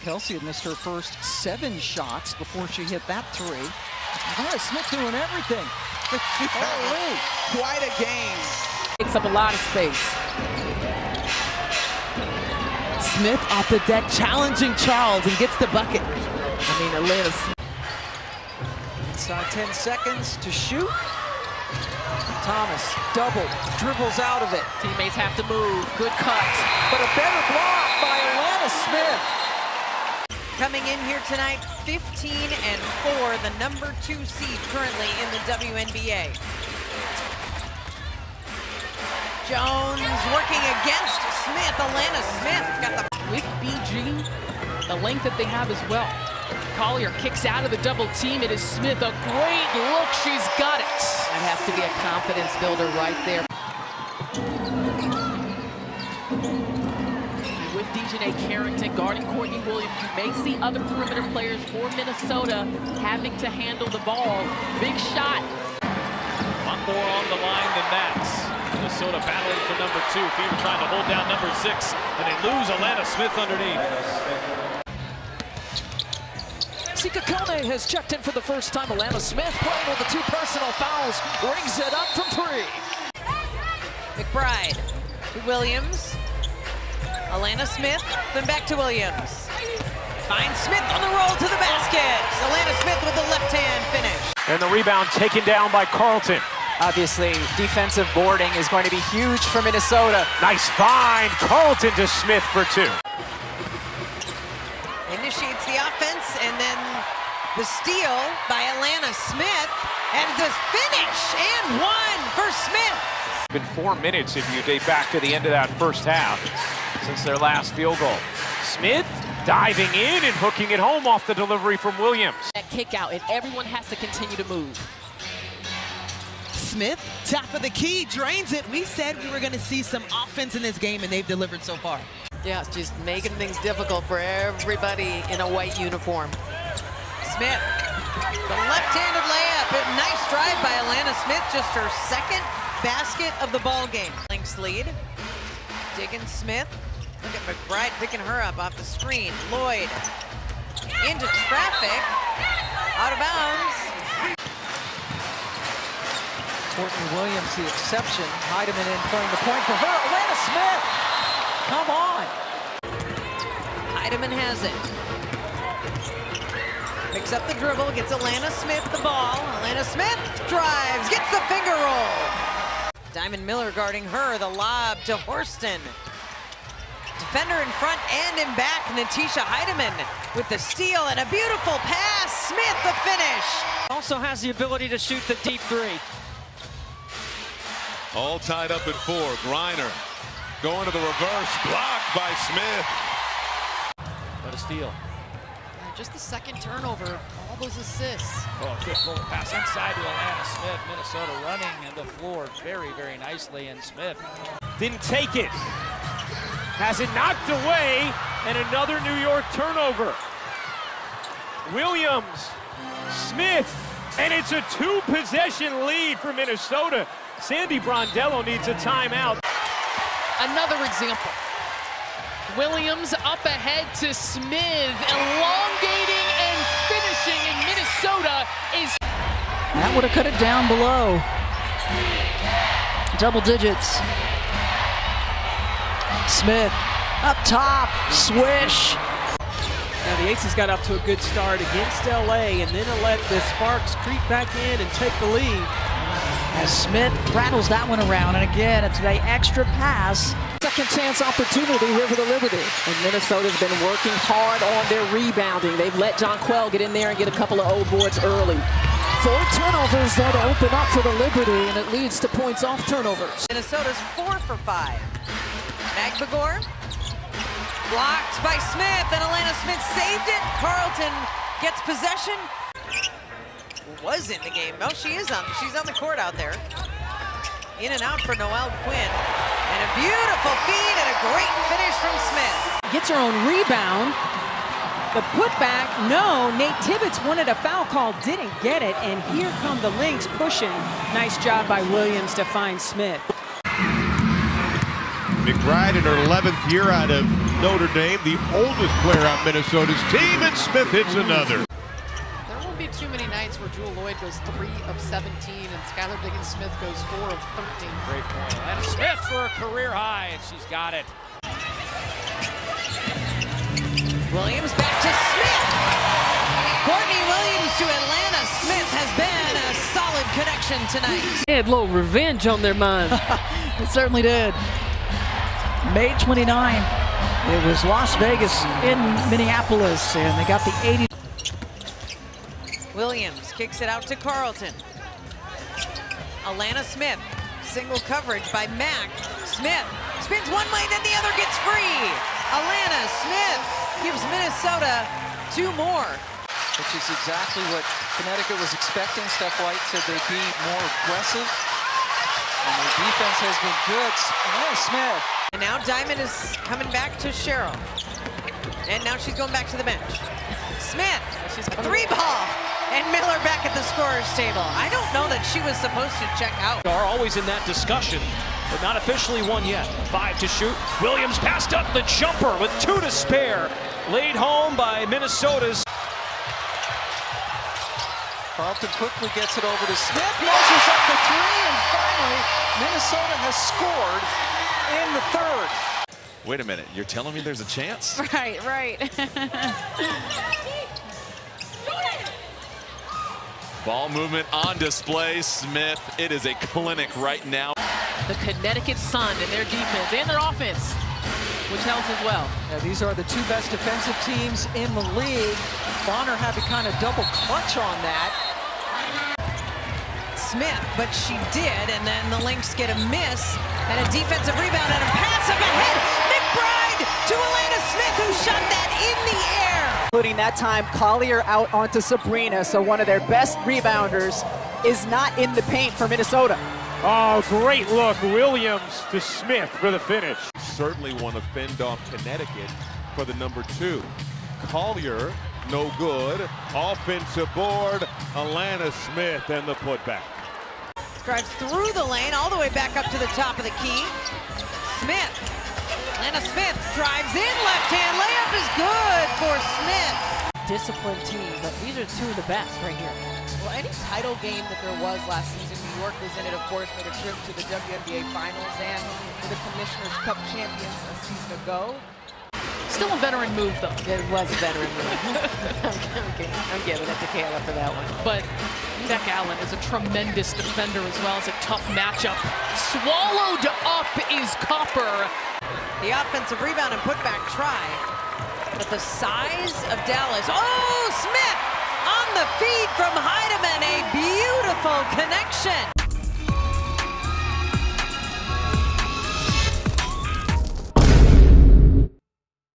Kelsey had missed her first 7 shots before she hit that 3. Alanna Smith doing everything. Holy, quite a game. Takes up a lot of space. Smith off the deck, challenging Charles, and gets the bucket. Alanna Smith. Inside 10 seconds to shoot. Thomas double, dribbles out of it. Teammates have to move. Good cut. But a better block by Alanna Smith. Coming in here tonight, 15-4, the number 2 seed currently in the WNBA. Jones working against Smith. Alanna Smith got the... With BG, the length that they have as well. Collier kicks out of the double team. It is Smith. A great look. She's got it. That has to be a confidence builder right there. With Dejanay Carrington guarding Courtney Williams, you may see other perimeter players for Minnesota having to handle the ball. Big shot. A lot more on the line than that. Minnesota battling for number 2. Fever trying to hold down number 6, and they lose Alanna Smith underneath. Sika Kone has checked in for the first time. Alanna Smith playing with the 2 personal fouls. Rings it up from 3. McBride to Williams. Alanna Smith, then back to Williams. Finds Smith on the roll to the basket. Alanna Smith with the left-hand finish. And the rebound taken down by Carlton. Obviously, defensive boarding is going to be huge for Minnesota. Nice find. Carlton to Smith for 2. Initiates the offense, and then the steal by Alanna Smith, and the finish, and 1 for Smith. Been 4 minutes if you date back to the end of that first half since their last field goal. Smith diving in and hooking it home off the delivery from Williams. That kick out, and everyone has to continue to move. Smith, top of the key, drains it. We said we were going to see some offense in this game, and they've delivered so far. Yeah, it's just making things difficult for everybody in a white uniform. Smith, the left-handed layup. A nice drive by Alanna Smith, just her 2nd basket of the ball game. Lynx lead. Diggins Smith. Look at McBride picking her up off the screen. Lloyd into traffic. Out of bounds. Courtney Williams, the exception. Heidemann in playing the point for her. Alanna Smith! Come on! Heidemann has it. Picks up the dribble, gets Alanna Smith the ball. Alanna Smith drives, gets the finger roll. Diamond Miller guarding her, the lob to Horston. Defender in front and in back, Natisha Heidemann with the steal and a beautiful pass. Smith the finish. Also has the ability to shoot the deep 3. All tied up at 4. Griner going to the reverse, blocked by Smith. What a steal. Just the 2nd turnover, all those assists. Oh, quick little pass inside to Alanna Smith. Minnesota running the floor very, very nicely, and Smith Didn't take it. Has it knocked away, and another New York turnover. Williams, Smith, and it's a 2-possession lead for Minnesota. Sandy Brondello needs a timeout. Another example. Williams up ahead to Smith, elongating and finishing, and Minnesota is... That would have cut it down below. Double digits. Smith up top, swish. Now the Aces got off to a good start against LA, and then let the Sparks creep back in and take the lead. As Smith rattles that one around, and again, it's an extra pass. Second chance opportunity here for the Liberty. And Minnesota's been working hard on their rebounding. They've let Jonquel get in there and get a couple of old boards early. 4 turnovers that open up for the Liberty, and it leads to points off turnovers. Minnesota's 4 for 5. Magbagor blocked by Smith, and Alanna Smith saved it. Carlton gets possession. Was in the game. No, she's on the court out there. In and out for Noelle Quinn. And a beautiful feed and a great finish from Smith. Gets her own rebound. The putback, no. Nate Tibbetts wanted a foul call, didn't get it. And here come the Lynx pushing. Nice job by Williams to find Smith. McBride in her 11th year out of Notre Dame, the oldest player on Minnesota's team, and Smith hits another. There won't be too many nights where Jewel Lloyd goes 3 of 17 and Skylar Diggins-Smith goes 4 of 13. Great point. Alanna Smith for a career high, and she's got it. Williams back to Smith. Courtney Williams to Alanna Smith has been a solid connection tonight. They had a little revenge on their mind. It certainly did. May 29, it was Las Vegas in Minneapolis, and they got the 80. Williams kicks it out to Carlton. Alanna Smith, single coverage by Mack. Smith spins one way, then the other gets free. Alanna Smith gives Minnesota 2 more. Which is exactly what Connecticut was expecting. Steph White said they'd be more aggressive. And their defense has been good. Alanna Smith. And now Diamond is coming back to Cheryl. And now she's going back to the bench. Smith, she's 3-ball. And Miller back at the scorer's table. I don't know that she was supposed to check out. Are always in that discussion, but not officially won yet. 5 to shoot. Williams passed up the jumper with 2 to spare. Laid home by Minnesota's. Carlton quickly gets it over to Smith. Measures up the 3, and finally, Minnesota has scored in the 3rd. Wait a minute, you're telling me there's a chance? Right, right. Ball movement on display. Smith, it is a clinic right now. The Connecticut Sun and their defense and their offense, which helps as well. Yeah, these are the 2 best defensive teams in the league. Bonner had to kind of double clutch on that. Smith, but she did, and then the Lynx get a miss, and a defensive rebound and a pass up ahead. McBride to Alanna Smith, who shot that in the air. Including that time, Collier out onto Sabrina, so one of their best rebounders is not in the paint for Minnesota. Oh, great look. Williams to Smith for the finish. Certainly want to fend off Connecticut for the number 2. Collier, no good. Offensive board, Alanna Smith and the putback. Drives through the lane, all the way back up to the top of the key. Smith. Alanna Smith drives in, left hand layup is good for Smith. Disciplined team, but these are 2 of the best right here. Well, any title game that there was last season, New York was in it, of course, made a trip to the WNBA Finals and were the Commissioner's Cup champions a season ago. Still a veteran move, though. It was a veteran move. I'm giving it to Kayla for that one. But Beck Allen is a tremendous defender as well as a tough matchup. Swallowed up is Copper. The offensive rebound and putback try. But the size of Dallas. Oh, Smith on the feed from Heidemann. A beautiful connection.